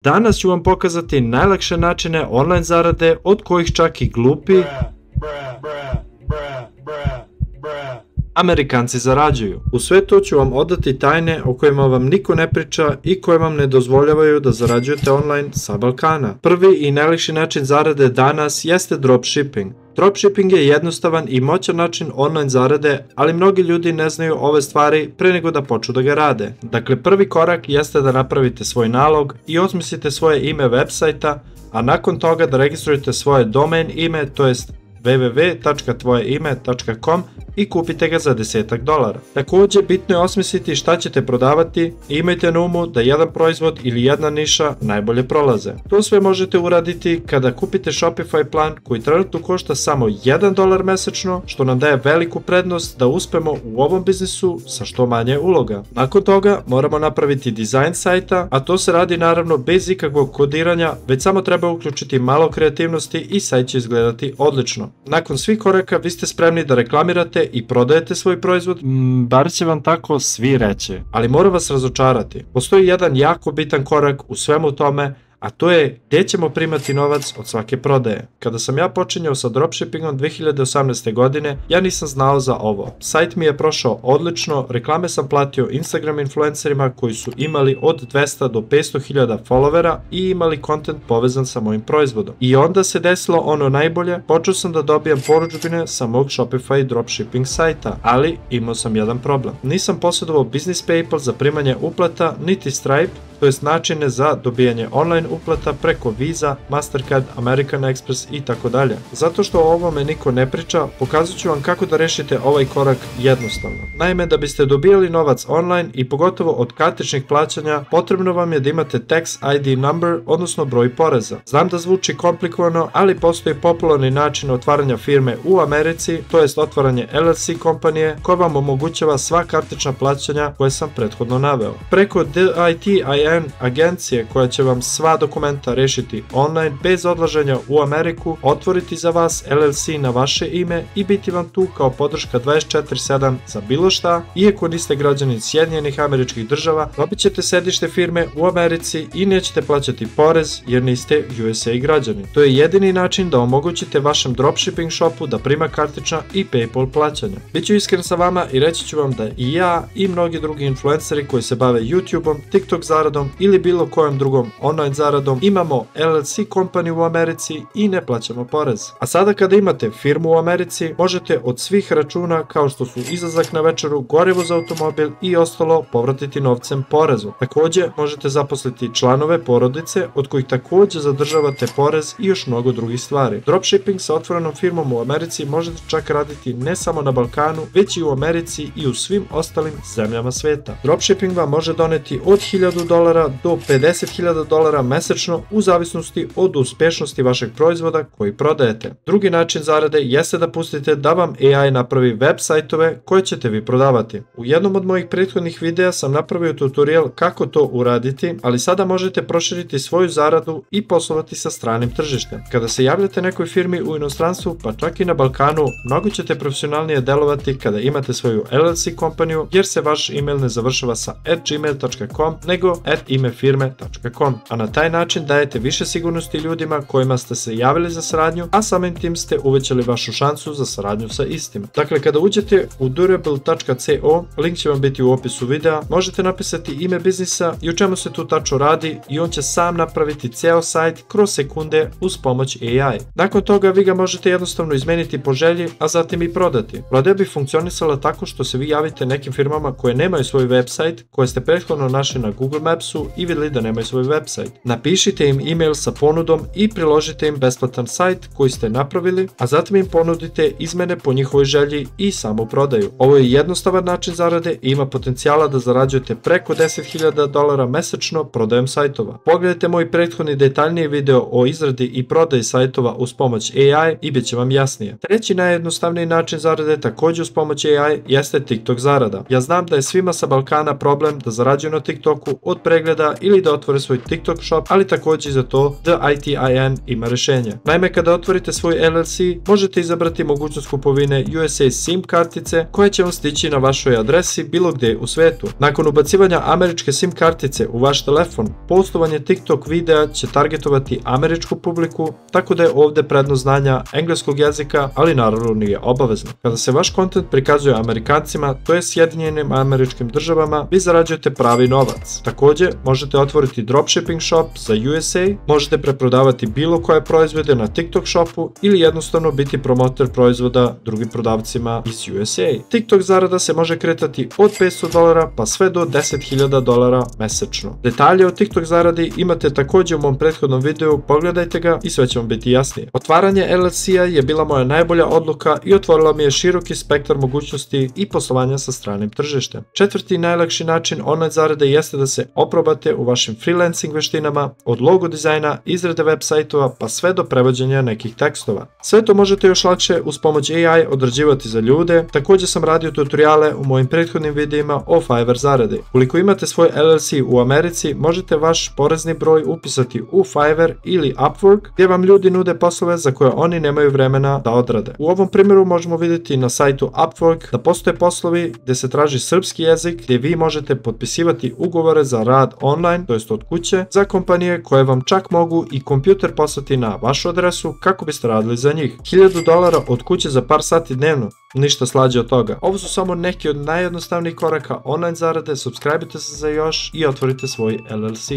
Danas ću vam pokazati najlakše načine online zarade od kojih čak i glupi Amerikanci zarađuju. U sve to ću vam odati tajne o kojima vam niko ne priča i koje vam ne dozvoljavaju da zarađujete online sa Balkana. Prvi i najlakši način zarade danas jeste dropshipping. Dropshipping je jednostavan i moćan način online zarade, ali mnogi ljudi ne znaju ove stvari pre nego da počnu da ga rade. Dakle, prvi korak jeste da napravite svoj nalog i osmislite svoje ime web sajta, a nakon toga da registrujete svoje domain ime, to jest www.tvojeime.com i kupite ga za $10. Također, bitno je osmisliti šta ćete prodavati i imajte na umu da jedan proizvod ili jedna niša najbolje prolaze. To sve možete uraditi kada kupite Shopify plan koji trenutno košta samo $1 mesečno, što nam daje veliku prednost da uspemo u ovom biznisu sa što manje uloga. Nakon toga moramo napraviti dizajn sajta, a to se radi naravno bez ikakvog kodiranja, već samo treba uključiti malo kreativnosti i sajt će izgledati odlično. Nakon svih koraka vi ste spremni da reklamirate i prodajete svoj proizvod, bar će vam tako svi reći, ali moram vas razočarati. Postoji jedan jako bitan korak u svemu tome, a to je gdje ćemo primati novac od svake prodaje. Kada sam ja počinjao sa dropshippingom 2018. godine, ja nisam znao za ovo. Sajt mi je prošao odlično, reklame sam platio Instagram influencerima koji su imali od 200 do 500.000 followera i imali content povezan sa mojim proizvodom. I onda se desilo ono najbolje, počeo sam da dobijam porudžbine sa mog Shopify dropshipping sajta, ali imao sam jedan problem. Nisam posjedovao business PayPal za primanje uplata, niti Stripe, to jest načine za dobijanje online uplata preko Visa, Mastercard, American Express i tako dalje. Zato što o ovome niko ne priča, pokazat ću vam kako da rešite ovaj korak jednostavno. Naime, da biste dobijali novac online i pogotovo od kartičnih plaćanja, potrebno vam je da imate tax ID number, odnosno broj poreza. Znam da zvuči komplikovano, ali postoji popularni način otvaranja firme u Americi, to jest otvaranje LLC kompanije, koja vam omogućava sva kartična plaćanja koje sam prethodno naveo. Preko DITIN agencije koja će vam sva dokumenta rešiti online bez odlaženja u Ameriku, otvoriti za vas LLC na vaše ime i biti vam tu kao podrška 24/7 za bilo šta. Iako niste građanin Sjedinjenih Američkih Država, dobit ćete sedište firme u Americi i nećete plaćati porez jer niste USA građanin. To je jedini način da omogućite vašem dropshipping shopu da prima kartična i PayPal plaćanja. Biću iskren sa vama i reći ću vam da i ja i mnogi drugi influenceri koji se bave YouTubeom, TikTok zaradom ili bilo kojom drugom online zaradom imamo LLC kompaniju u Americi i ne plaćamo porez. A sada kada imate firmu u Americi, možete od svih računa kao što su izlazak na večeru, gorivo za automobil i ostalo povratiti novcem porezu. Također možete zaposliti članove porodice od kojih također zadržavate porez i još mnogo drugih stvari. Dropshipping sa otvorenom firmom u Americi možete čak raditi ne samo na Balkanu, već i u Americi i u svim ostalim zemljama sveta. Dropshipping vam može doneti od $1.000 do $50.000 mesečno u zavisnosti od uspešnosti vašeg proizvoda koji prodajete. Drugi način zarade jeste da pustite da vam AI napravi web sajtove koje ćete vi prodavati. U jednom od mojih prethodnih videa sam napravio tutorial kako to uraditi, ali sada možete proširiti svoju zaradu i poslovati sa stranim tržištem. Kada se javljate nekoj firmi u inostranstvu, pa čak i na Balkanu, mnogo ćete profesionalnije delovati kada imate svoju LLC kompaniju, jer se vaš email ne završava sa @gmail.com nego @imefirme.com, a na taj način dajete više sigurnosti ljudima kojima ste se javili za saradnju, a samim tim ste uvećali vašu šansu za saradnju sa istima. Dakle, kada uđete u durable.co, link će vam biti u opisu videa, možete napisati ime biznisa i o čemu se tu tačno radi i on će sam napraviti ceo sajt kroz sekunde uz pomoć AI. Nakon toga vi ga možete jednostavno izmeniti po želji, a zatim i prodati. Prodaja bi funkcionisala tako što se vi javite nekim firmama koje nemaju svoj website, koje ste prethodno našli na Google Mapsu i vidjeli da nemaju svoj website. Napišite im email sa ponudom i priložite im besplatan sajt koji ste napravili, a zatim im ponudite izmene po njihovoj želji i samu prodaju. Ovo je jednostavan način zarade i ima potencijala da zarađujete preko $10.000 mesečno prodajom sajtova. Pogledajte moj prethodni detaljniji video o izradi i prodaji sajtova uz pomoć AI i bit će vam jasnije. Treći najjednostavniji način zarade također uz pomoć AI jeste TikTok zarada. Ja znam da je svima sa Balkana problem da zarađuju na TikToku od pregleda ili da otvore svoj TikTok shop, ali također i za to The ITIN ima rješenje. Naime, kada otvorite svoj LLC, možete izabrati mogućnost kupovine USA SIM kartice koja će vam stići na vašoj adresi bilo gdje u svijetu. Nakon ubacivanja američke SIM kartice u vaš telefon, postovanje TikTok videa će targetovati američku publiku, tako da je ovdje prednost znanja engleskog jezika, ali naravno nije obavezno. Kada se vaš kontent prikazuje Amerikancima, to je Sjedinjenim Američkim Državama, vi zarađujete pravi novac. Također, možete otvoriti dropshipping shop za USA, možete preprodavati bilo koje proizvode na TikTok shopu ili jednostavno biti promotor proizvoda drugim prodavcima iz USA. TikTok zarada se može kretati od $500 pa sve do $10.000 mesečno. Detalje o TikTok zaradi imate također u mom prethodnom videu, pogledajte ga i sve će vam biti jasnije. Otvaranje LLC-a je bila moja najbolja odluka i otvorila mi je široki spektar mogućnosti i poslovanja sa stranim tržištem. Četvrti najlakši način online zarade jeste da se oprobate u vašim freelancing veštinama, od logo dizajna, izrade web sajtova pa sve do prevođenja nekih tekstova. Sve to možete još lakše uz pomoć AI odrađivati za ljude. Također sam radio tutoriale u mojim prethodnim videima o Fiverr zaradi. Ukoliko imate svoj LLC u Americi, možete vaš porezni broj upisati u Fiverr ili Upwork, gdje vam ljudi nude poslove za koje oni nemaju vremena da odrade. U ovom primjeru možemo vidjeti na sajtu Upwork da postoje poslovi gdje se traži srpski jezik, gdje vi možete potpisivati ugovore za rad online, to jest od kuće, za kompanije koje vam čak mogu i kompjuter poslati na vašu adresu kako biste radili za njih. $1000 od kuće za par sati dnevno, ništa slađe od toga. Ovo su samo neki od najjednostavnijih koraka online zarade, subscribe-ite se za još i otvorite svoj LLC.